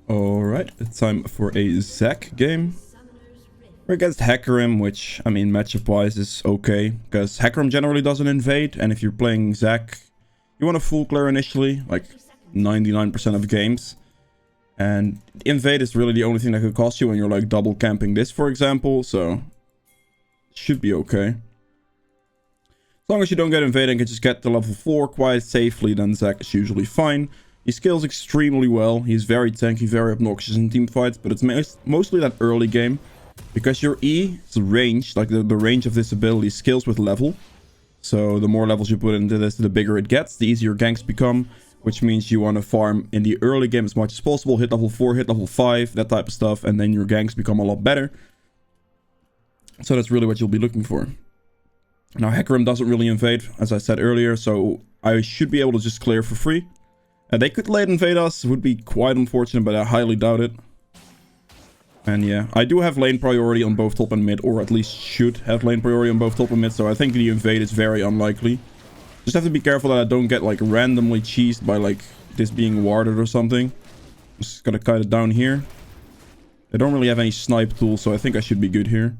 Alright, it's time for a ZAC game. We're against Hecarim, which, I mean, matchup-wise is okay. Because Hecarim generally doesn't invade, and if you're playing ZAC, you want a full clear initially, like 99% of games. And invade is really the only thing that could cost you when you're like double camping this, for example, so it should be okay. As long as you don't get invaded and can just get to level 4 quite safely, then ZAC is usually fine. He scales extremely well. He's very tanky, very obnoxious in team fights, but it's mostly that early game. Because your E's range, like the range of this ability, scales with level. So the more levels you put into this, the bigger it gets, the easier ganks become. Which means you want to farm in the early game as much as possible. Hit level 4, hit level 5, that type of stuff. And then your ganks become a lot better. So that's really what you'll be looking for. Now Hecarim doesn't really invade, as I said earlier. So I should be able to just clear for free. They could late invade us, would be quite unfortunate, but I highly doubt it. And yeah, I do have lane priority on both top and mid, or at least should have lane priority on both top and mid, so I think the invade is very unlikely. Just have to be careful that I don't get like randomly cheesed by like this being warded or something. Just gotta cut it down here. I don't really have any snipe tools, so I think I should be good here.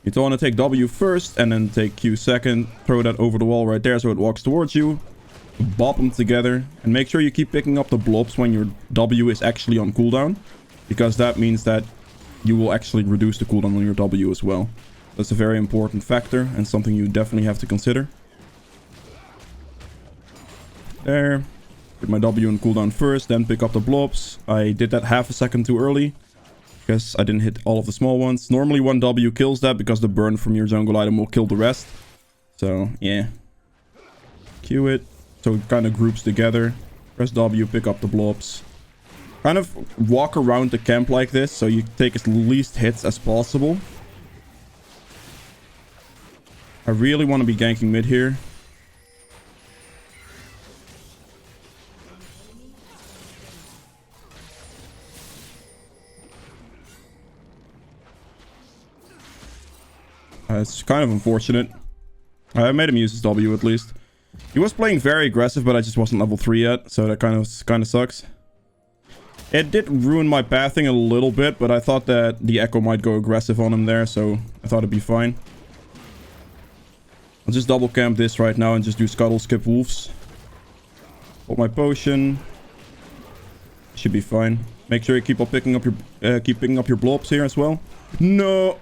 You want to take W first, and then take Q second. Throw that over the wall right there so it walks towards you. Bop them together and make sure you keep picking up the blobs when your W is actually on cooldown, because that means that you will actually reduce the cooldown on your W as well. That's a very important factor and something you definitely have to consider. There. Put my W on cooldown first, then pick up the blobs. I did that half a second too early because I didn't hit all of the small ones. Normally one W kills that because the burn from your jungle item will kill the rest. So yeah, Q it. So it kind of groups together. Press W, pick up the blobs. Kind of walk around the camp like this, so you take as least hits as possible. I really want to be ganking mid here. It's kind of unfortunate. I made him use his W at least. He was playing very aggressive, but I just wasn't level 3 yet, so that kind of sucks. It did ruin my pathing a little bit, but I thought that the Echo might go aggressive on him there, so I thought it'd be fine. I'll just double camp this right now and just do Scuttle, skip Wolves. Hold my potion. Should be fine. Make sure you keep picking up your blobs here as well. No.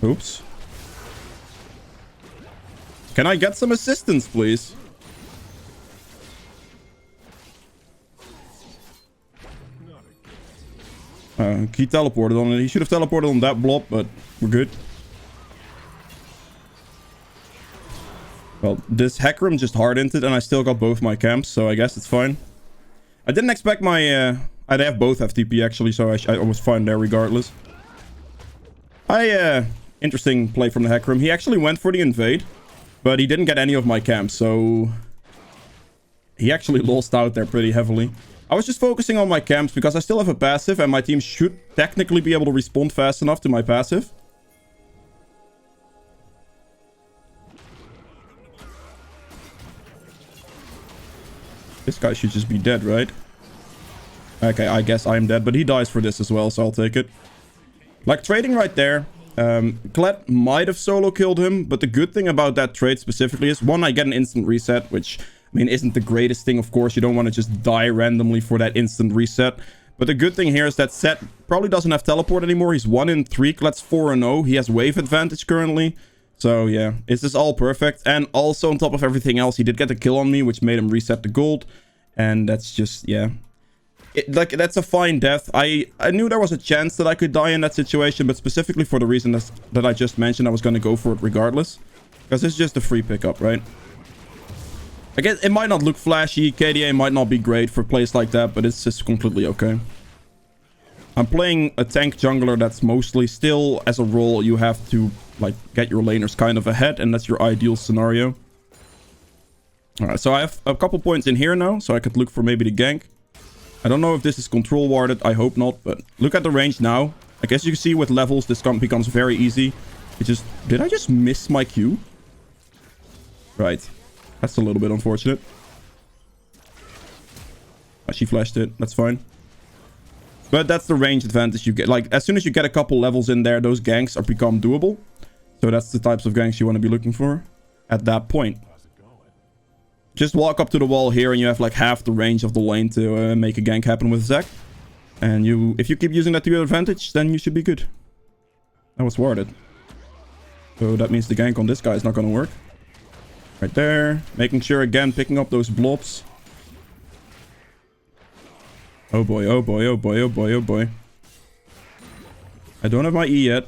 Oops. Can I get some assistance, please? He teleported on it. He should have teleported on that blob, but we're good. Well, this Hecarim just hard-inted, and I still got both my camps, so I guess it's fine. I didn't expect my... I'd have both FTP, actually, so I was fine there regardless. Interesting play from the Hecarim. He actually went for the invade. But he didn't get any of my camps, so he actually lost out there pretty heavily. I was just focusing on my camps because I still have a passive and my team should technically be able to respond fast enough to my passive. This guy should just be dead, right? Okay, I guess I'm dead, but he dies for this as well, so I'll take it. Like trading right there. Kled might have solo killed him, but the good thing about that trade specifically is, one, I get an instant reset, which, I mean, isn't the greatest thing, of course. You don't want to just die randomly for that instant reset. But the good thing here is that Set probably doesn't have teleport anymore. He's 1 in 3, Kled's 4-0. He has wave advantage currently. So, yeah, this is all perfect. And also, on top of everything else, he did get a kill on me, which made him reset the gold. And that's just, yeah... like, that's a fine death. I knew there was a chance that I could die in that situation, but specifically for the reason that I just mentioned, I was going to go for it regardless. Because it's just a free pickup, right? I guess it might not look flashy, KDA might not be great for plays like that, but it's just completely okay. I'm playing a tank jungler that's mostly still, as a role, you have to, like, get your laners kind of ahead, and that's your ideal scenario. Alright, so I have a couple points in here now, so I could look for maybe the gank. I don't know if this is control warded. I hope not, but look at the range now. I guess you can see with levels, this becomes very easy. It just... Did I just miss my Q? Right. That's a little bit unfortunate. She flashed it. That's fine. But that's the range advantage you get. Like, as soon as you get a couple levels in there, those ganks are become doable. So that's the types of ganks you want to be looking for at that point. Just walk up to the wall here and you have like half the range of the lane to make a gank happen with ZAC. And if you keep using that to your advantage, then you should be good. That was warded. So that means the gank on this guy is not going to work. Right there. Making sure, again, picking up those blobs. Oh boy, oh boy, oh boy, oh boy, oh boy. I don't have my E yet.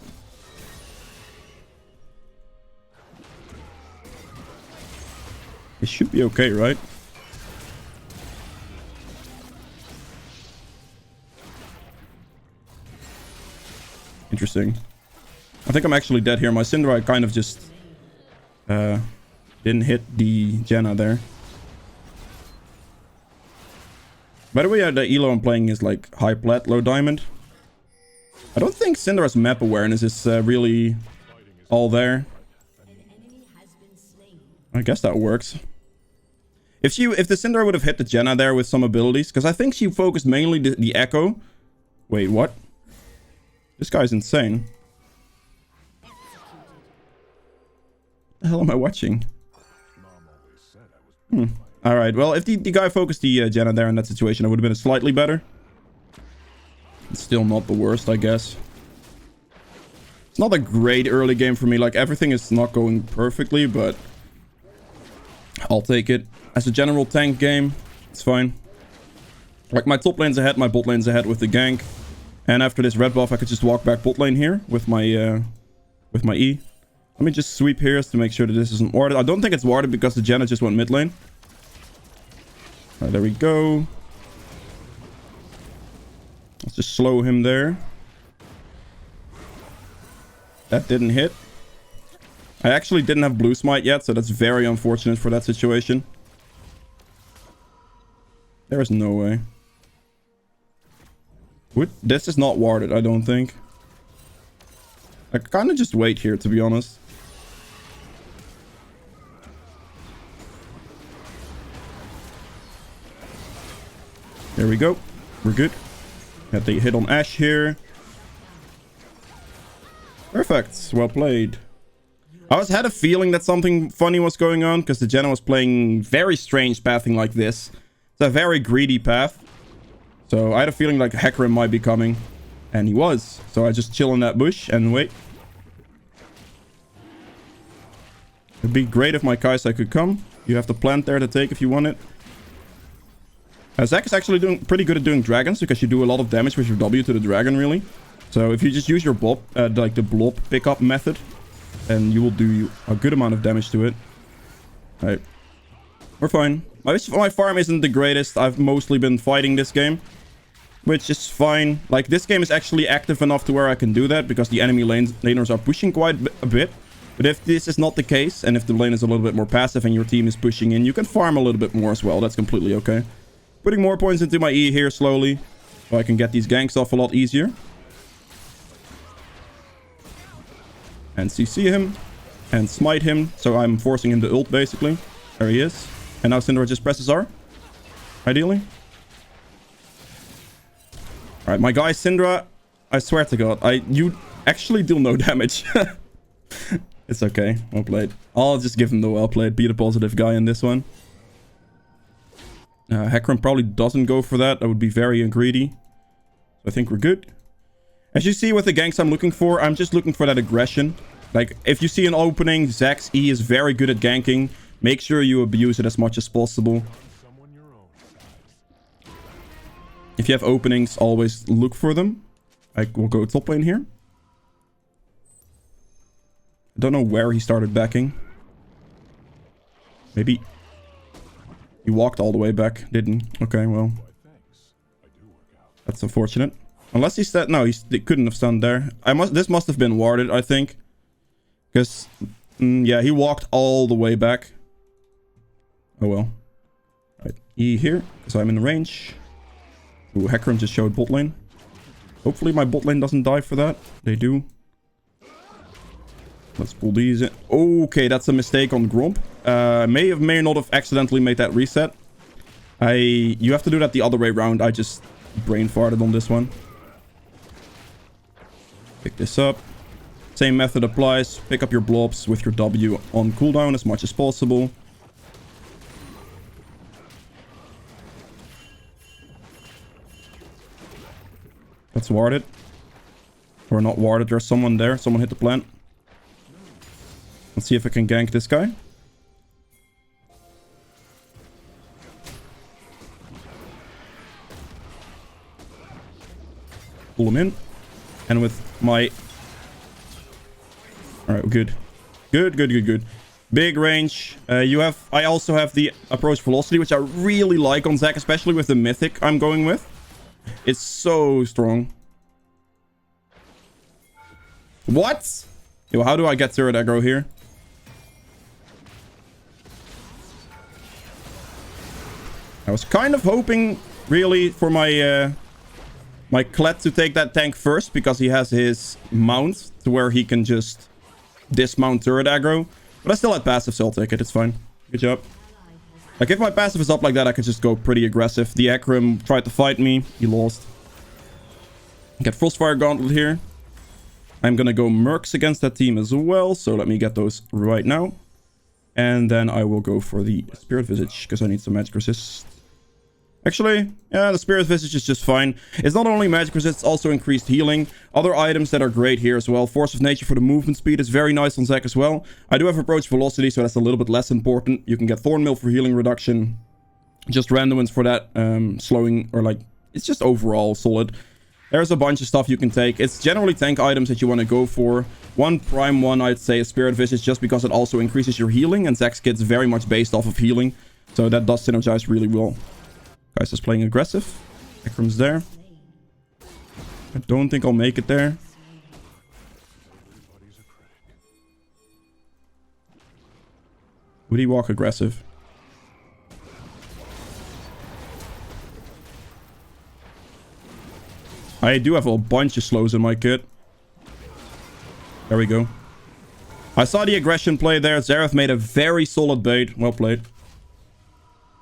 It should be okay, right? Interesting. I think I'm actually dead here. My Syndra kind of just didn't hit the Janna there. By the way, the elo I'm playing is like high plat, low diamond. I don't think Syndra's map awareness is really all there. I guess that works. If the Syndra would have hit the Janna there with some abilities, because I think she focused mainly the Echo. Wait, what? This guy's insane. What the hell am I watching? Alright, well, if the guy focused the Janna there in that situation, it would have been slightly better. It's still not the worst, I guess. It's not a great early game for me. Like, everything is not going perfectly, but I'll take it. As a general tank game, it's fine. Like, my top lane's ahead, my bot lane's ahead with the gank. And after this red buff, I could just walk back bot lane here with my E. Let me just sweep here to make sure that this isn't warded. I don't think it's warded because the Janna just went mid lane. Alright, there we go. Let's just slow him there. That didn't hit. I actually didn't have blue smite yet, so that's very unfortunate for that situation. There is no way. This is not warded, I don't think. I kind of just wait here, to be honest. There we go. We're good. Had the hit on Ashe here. Perfect. Well played. I had a feeling that something funny was going on because the Janna was playing very strange pathing like this. It's a very greedy path. So I had a feeling like Hecarim might be coming. And he was. So I just chill in that bush and wait. It'd be great if my Kaisa could come. You have the plant there to take if you want it. ZAC is actually doing pretty good at doing dragons because you do a lot of damage with your W to the dragon, really. So if you just use your blob, like the blob pickup method, then you will do a good amount of damage to it. Alright. We're fine. My farm isn't the greatest. I've mostly been fighting this game, which is fine. Like, this game is actually active enough to where I can do that because the enemy laners are pushing quite a bit. But if this is not the case, and if the lane is a little bit more passive and your team is pushing in, you can farm a little bit more as well. That's completely okay. Putting more points into my E here slowly, so I can get these ganks off a lot easier. And CC him. And smite him. So I'm forcing him to ult, basically. There he is. And now Syndra just presses R. Ideally. Alright, my guy Syndra, I swear to God, you actually deal no damage. It's okay. Well played. I'll just give him the well played. Be the positive guy in this one. Hecarim probably doesn't go for that. That would be very greedy. So I think we're good. As you see with the ganks I'm looking for, I'm just looking for that aggression. Like, if you see an opening, ZAC's E is very good at ganking. Make sure you abuse it as much as possible. If you have openings, always look for them. I will go top lane here. I don't know where he started backing. Maybe he walked all the way back, didn't he? Okay, well. That's unfortunate. Unless he said... No, he couldn't have stunned there. This must have been warded, I think. Because... yeah, he walked all the way back. Oh well. Right, E here, because I'm in the range. Ooh, Hecarim just showed bot lane. Hopefully my bot lane doesn't die for that. They do. Let's pull these in. Okay, that's a mistake on Gromp. May not have accidentally made that reset. You have to do that the other way around. I just brain farted on this one. Pick this up. Same method applies. Pick up your blobs with your W on cooldown as much as possible. That's warded. Or not warded. There's someone there. Someone hit the plant. Let's see if I can gank this guy. Pull him in. And with my... Alright, good. Good. Big range. I also have the approach velocity, which I really like on ZAC, especially with the mythic I'm going with. It's so strong. What? Yo, how do I get turret aggro here? I was kind of hoping, really, for my my Kled to take that tank first, because he has his mount to where he can just dismount turret aggro. But I still had passive, so I'll take it. It's fine. Good job. Like, if my passive is up like that, I can just go pretty aggressive. The Akram tried to fight me. He lost. Get Frostfire Gauntlet here. I'm gonna go Mercs against that team as well. So let me get those right now. And then I will go for the Spirit Visage, because I need some magic resist. Actually, yeah, the Spirit Visage is just fine. It's not only magic resist, it's also increased healing. Other items that are great here as well. Force of Nature for the movement speed is very nice on ZAC as well. I do have Approach Velocity, so that's a little bit less important. You can get Thornmill for healing reduction. Just random ones for that slowing, or like, it's just overall solid. There's a bunch of stuff you can take. It's generally tank items that you want to go for. One prime one, I'd say, is Spirit Visage, just because it also increases your healing. And ZAC's kit's very much based off of healing. So that does synergize really well. Guys is playing aggressive. Akram's there. I don't think I'll make it there. Would he walk aggressive? I do have a bunch of slows in my kit. There we go. I saw the aggression play there. Xerath made a very solid bait. Well played.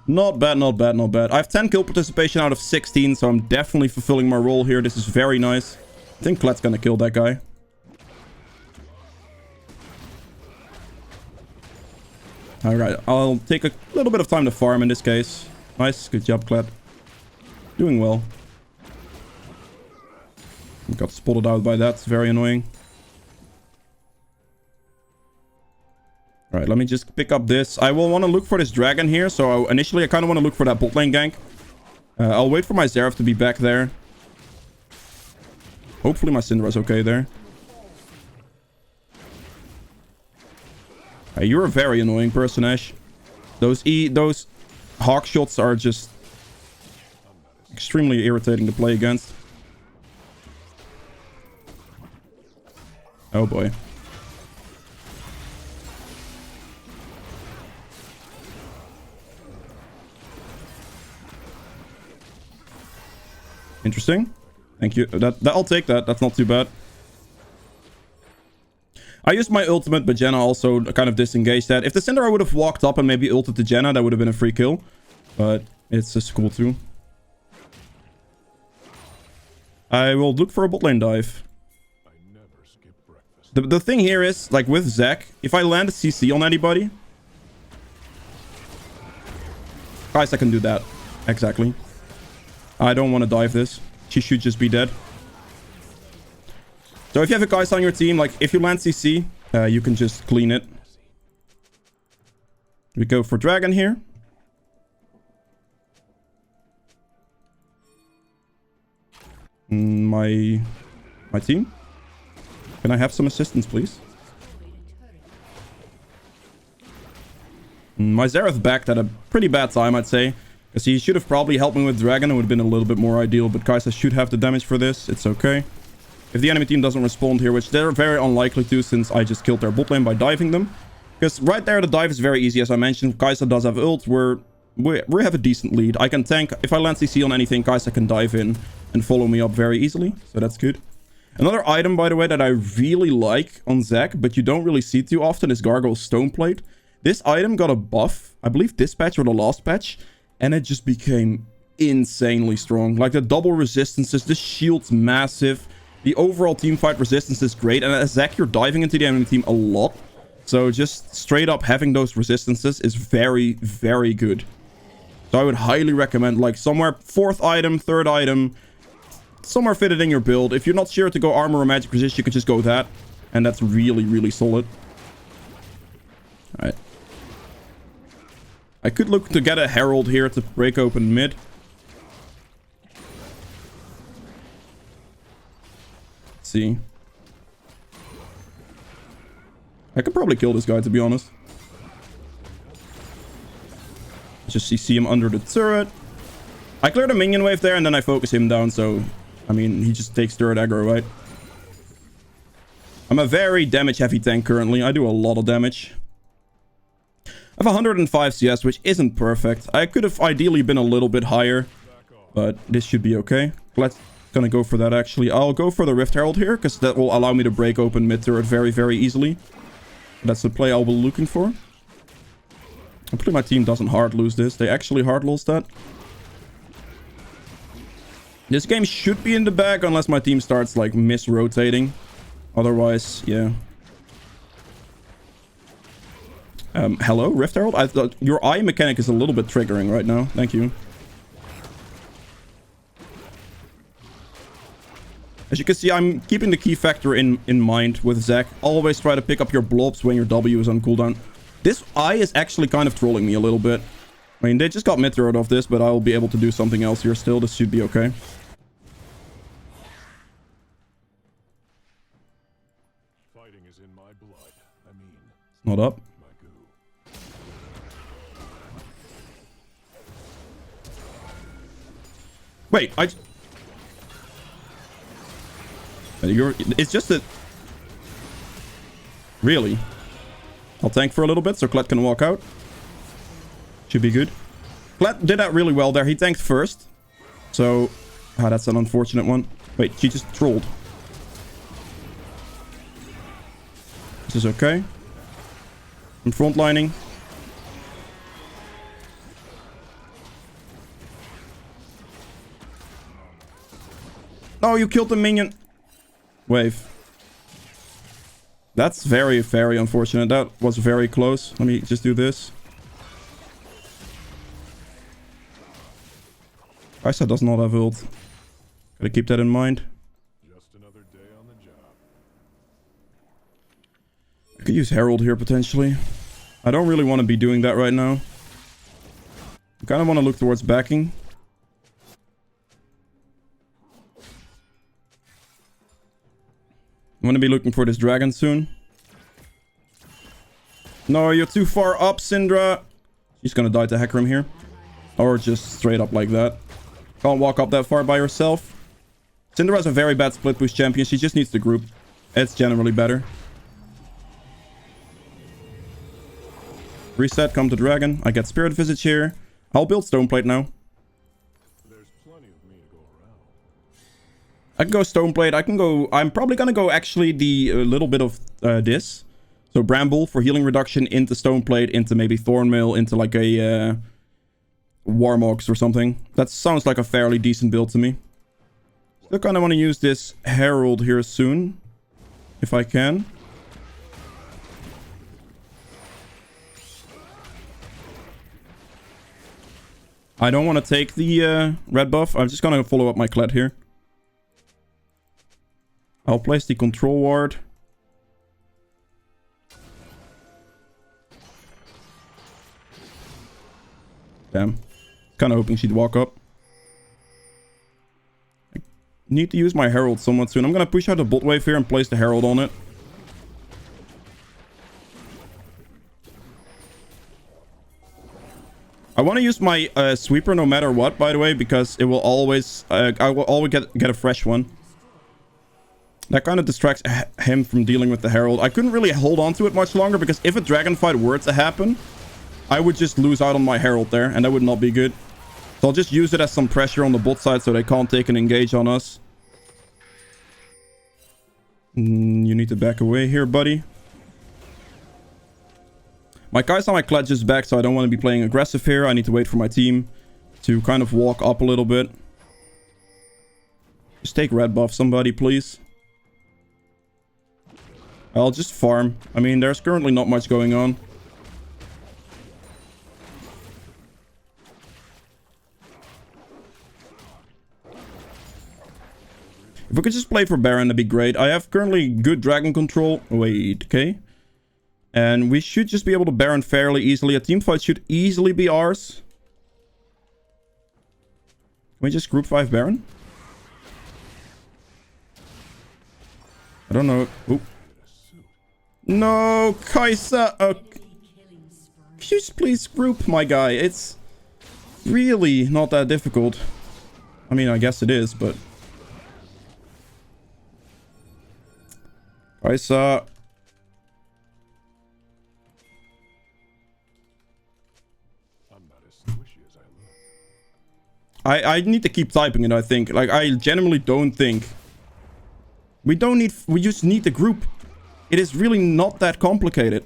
Not bad. I have 10 kill participation out of 16, so I'm definitely fulfilling my role here. This is very nice. I think Kled's gonna kill that guy. Alright, I'll take a little bit of time to farm in this case. Nice, good job, Kled. Doing well. Got spotted out by that. It's very annoying. Alright, let me just pick up this. I will want to look for this dragon here. So initially, I kind of want to look for that bot lane gank. I'll wait for my Xerath to be back there. Hopefully my Syndra's okay there. You're a very annoying person, Ash. Those hawk shots are just extremely irritating to play against. Oh boy. Interesting. Thank you. I'll take that. That's not too bad. I used my ultimate, but Jenna also kind of disengaged that. If the Syndra would have walked up and maybe ulted to Jenna, that would have been a free kill. But it's just cool too. I will look for a bot lane dive. The thing here is, like with ZAC, if I land a CC on anybody... Guys, I can do that. Exactly. I don't want to dive this. She should just be dead. So if you have a guys on your team, like if you land CC, you can just clean it. We go for dragon here. My team. Can I have some assistance, please? My Xerath backed at a pretty bad time, I'd say. Because he should have probably helped me with dragon. It would have been a little bit more ideal. But Kai'Sa should have the damage for this. It's okay. If the enemy team doesn't respond here, which they're very unlikely to, since I just killed their bot lane by diving them. Because right there, the dive is very easy, as I mentioned. Kai'Sa does have ult. We have a decent lead. I can tank. If I land CC on anything, Kai'Sa can dive in and follow me up very easily. So that's good. Another item, by the way, that I really like on ZAC, but you don't really see too often, is Gargoyle's Stoneplate. This item got a buff. I believe this patch or the last patch. And it just became insanely strong. Like the double resistances, the shield's massive. The overall teamfight resistance is great. And as ZAC, you're diving into the enemy team a lot. So just straight up having those resistances is very, very good. So I would highly recommend like somewhere 4th item, 3rd item, somewhere fitted in your build. If you're not sure to go armor or magic resist, you could just go that. And that's really, really solid. Alright. I could look to get a Herald here to break open mid. Let's see. I could probably kill this guy, to be honest. Just see him under the turret. I cleared a minion wave there, and then I focus him down, so... I mean, he just takes turret aggro, right? I'm a very damage-heavy tank currently. I do a lot of damage. I have 105 CS, which isn't perfect. I could have ideally been a little bit higher, but this should be okay. Let's gonna go for that, actually. I'll go for the Rift Herald here, because that will allow me to break open mid-turret very, very easily. That's the play I'll be looking for. Hopefully my team doesn't hard lose this. They actually hard lost that. This game should be in the bag unless my team starts like mis-rotating. Otherwise, yeah. Hello, Rift Herald? I thought your eye mechanic is a little bit triggering right now. Thank you. As you can see, I'm keeping the key factor in mind with ZAC. Always try to pick up your blobs when your W is on cooldown. This eye is actually kind of trolling me a little bit. I mean, they just got mid-turret off this, but I'll be able to do something else here still. This should be okay. Fighting is in my blood. I mean, it's not up. Wait, it's just that... Really? I'll tank for a little bit so Kled can walk out. Should be good. Kled did that really well there. He tanked first. So... Ah, that's an unfortunate one. Wait, she just trolled. This is okay. I'm frontlining. No, you killed the minion. Wave. That's very, very unfortunate. That was very close. Let me just do this. Kaisa does not have ult. Gotta keep that in mind. Just another day on the job. I could use Herald here potentially. I don't really want to be doing that right now. I kind of want to look towards backing. I'm gonna be looking for this dragon soon. No, you're too far up, Syndra. She's gonna die to Hecarim here. Or just straight up like that. Can't walk up that far by herself. Syndra has a very bad split push champion. She just needs the group. It's generally better. Reset, come to dragon. I get Spirit Visage here. I'll build Stoneplate now. There's plenty of me to go around. I can go Stoneplate. I can go... I'm probably gonna go actually the little bit of this. So Bramble for healing reduction into Stoneplate, into maybe Thornmail, into like a Warmogs or something. That sounds like a fairly decent build to me. Still kind of want to use this Herald here soon. If I can. I don't want to take the red buff. I'm just going to follow up my Kled here. I'll place the control ward. Damn. Kind of hoping she'd walk up. I need to use my Herald somewhat soon. I'm going to push out the bot wave here and place the Herald on it. I want to use my sweeper no matter what, by the way, because it will always... I will always get a fresh one. That kind of distracts him from dealing with the Herald. I couldn't really hold on to it much longer, because if a dragon fight were to happen, I would just lose out on my Herald there, and that would not be good. So I'll just use it as some pressure on the bot side so they can't take an engage on us. You need to back away here, buddy. My Kaisa, my Kled just back, so I don't want to be playing aggressive here. I need to wait for my team. to kind of walk up a little bit. Just take red buff, somebody, please. I'll just farm. I mean, there's currently not much going on. If we could just play for Baron, that'd be great. I have currently good dragon control. Wait, okay. And we should just be able to Baron fairly easily. A team fight should easily be ours. Can we just group 5 Baron? I don't know. Oop. No, Kaisa. Just please group, my guy. It's really not that difficult. I mean, I guess it is, but... Kaisa. I need to keep typing it, I think. Like, I genuinely don't think... We just need the group. It is really not that complicated.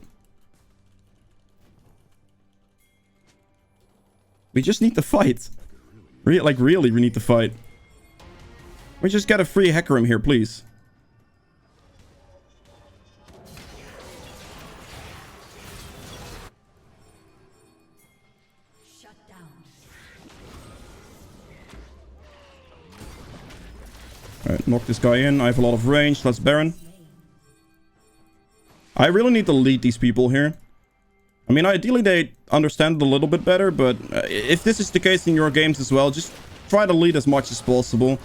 We just need to fight. Really, we need to fight. We just get a free hacker him here, please. Alright, knock this guy in. I have a lot of range. Let's Baron. I really need to lead these people here. I mean, ideally they understand it a little bit better, but if this is the case in your games as well, just try to lead as much as possible.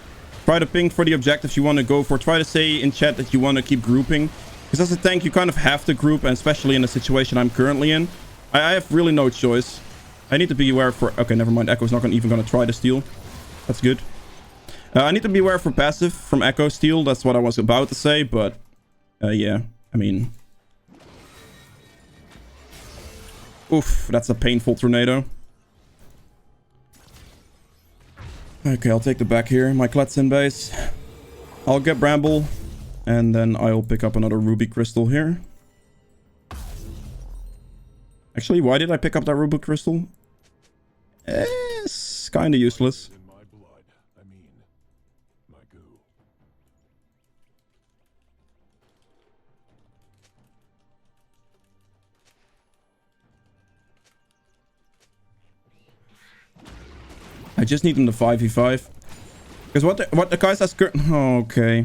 Try to ping for the objectives you want to go for. Try to say in chat that you want to keep grouping. Because as a tank, you kind of have to group, and especially in the situation I'm currently in. I have really no choice. I need to be aware for... Okay, never mind. Echo's not even going to try to steal. That's good. I need to be aware for passive from Echo steal. That's what I was about to say, but... yeah, I mean... Oof, that's a painful tornado. Okay, I'll take the back here. My Klet's in base. I'll get Bramble. And then I'll pick up another Ruby Crystal here. Actually, why did I pick up that Ruby Crystal? It's kind of useless. I just need him to 5v5. Because what the guys has oh, okay.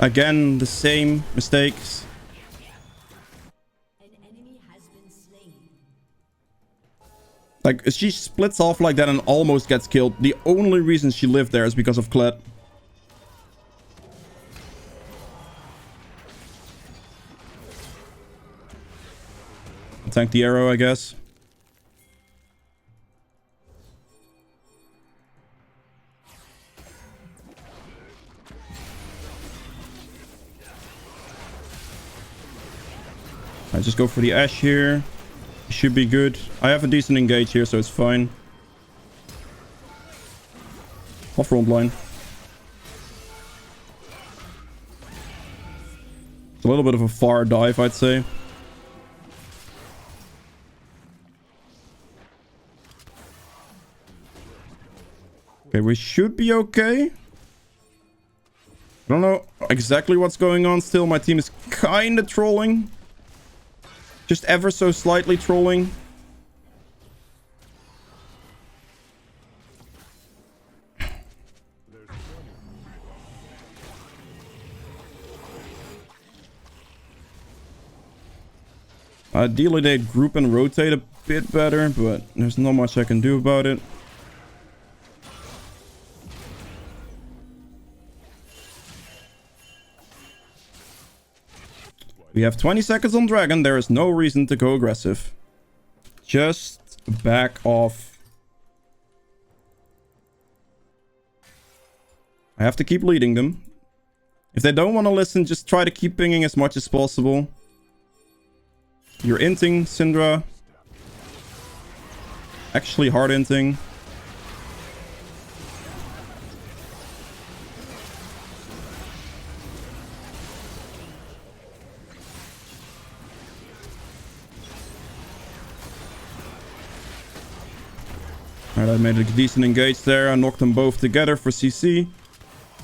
Again, the same mistakes. An enemy has been slain. Like, she splits off like that and almost gets killed. The only reason she lived there is because of Kled. Tank the arrow, I guess. I just go for the Ash here. Should be good. I have a decent engage here, so it's fine. Off front line. It's a little bit of a far dive, I'd say. Okay, we should be okay. I don't know exactly what's going on still. My team is kind of trolling. Just ever so slightly trolling. Ideally, they'd group and rotate a bit better, but there's not much I can do about it. We have 20 seconds on Dragon. There is no reason to go aggressive. Just back off. I have to keep leading them. If they don't want to listen, just try to keep pinging as much as possible. You're inting, Syndra. Actually hard inting. Alright, I made a decent engage there. I knocked them both together for CC.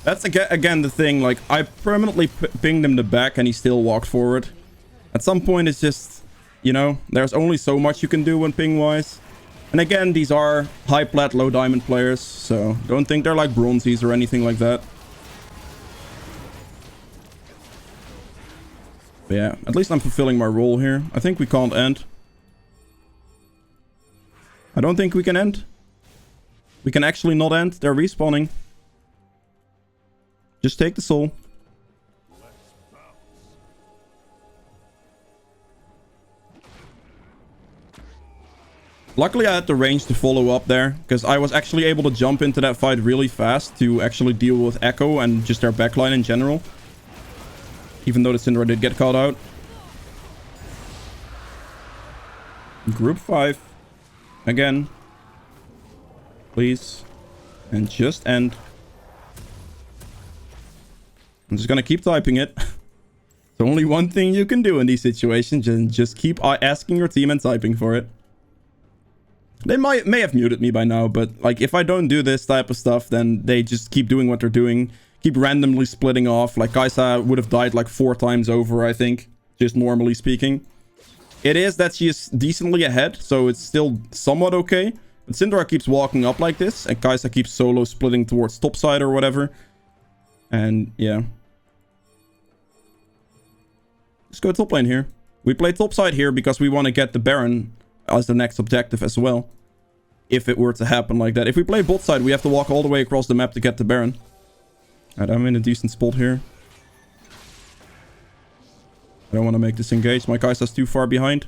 That's again the thing, like, I permanently pinged him the back and he still walked forward. At some point, it's just, you know, there's only so much you can do when ping-wise. And again, these are high plat, low diamond players, so don't think they're like bronzies or anything like that. But yeah, at least I'm fulfilling my role here. I think we can't end. I don't think we can end. We can actually not end. They're respawning. Just take the soul. Luckily, I had the range to follow up there, because I was actually able to jump into that fight really fast to actually deal with Echo and just their backline in general. Even though the Syndra did get caught out. Group 5. Again. Please. And just end. I'm just gonna keep typing it. There's only one thing you can do in these situations, and just keep asking your team and typing for it. They may have muted me by now, but like if I don't do this type of stuff, then they just keep doing what they're doing. Keep randomly splitting off. Like Kai'Sa would have died like 4 times over, I think. Just normally speaking. It is that she is decently ahead, so it's still somewhat okay. But Syndra keeps walking up like this, and Kai'Sa keeps solo splitting towards topside or whatever. And yeah. Let's go top lane here. We play topside here because we want to get the Baron as the next objective as well. If it were to happen like that. If we play bot side, we have to walk all the way across the map to get the Baron. Alright, I'm in a decent spot here. I don't want to make this engage. My Kai'Sa's too far behind.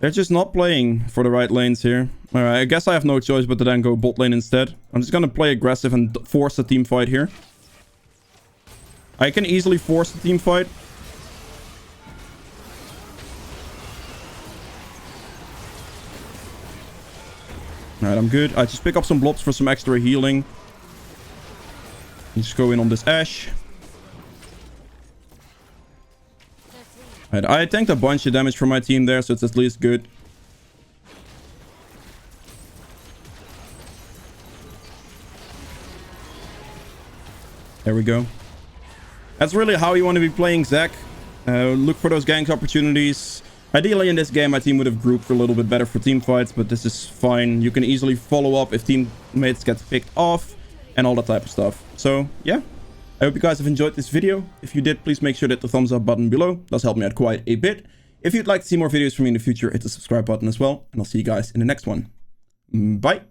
They're just not playing for the right lanes here. Alright, I guess I have no choice but to then go bot lane instead. I'm just gonna play aggressive and force a team fight here. I can easily force a team fight. Alright, I'm good. I just pick up some blobs for some extra healing. Just go in on this Ashe. Alright, I tanked a bunch of damage from my team there, so it's at least good. There we go. That's really how you want to be playing ZAC. Look for those gank opportunities. Ideally, in this game, my team would have grouped a little bit better for team fights, but this is fine. You can easily follow up if teammates get picked off and all that type of stuff. So, yeah. I hope you guys have enjoyed this video. If you did, please make sure to hit the thumbs up button below. It does help me out quite a bit. If you'd like to see more videos from me in the future, hit the subscribe button as well. And I'll see you guys in the next one. Bye.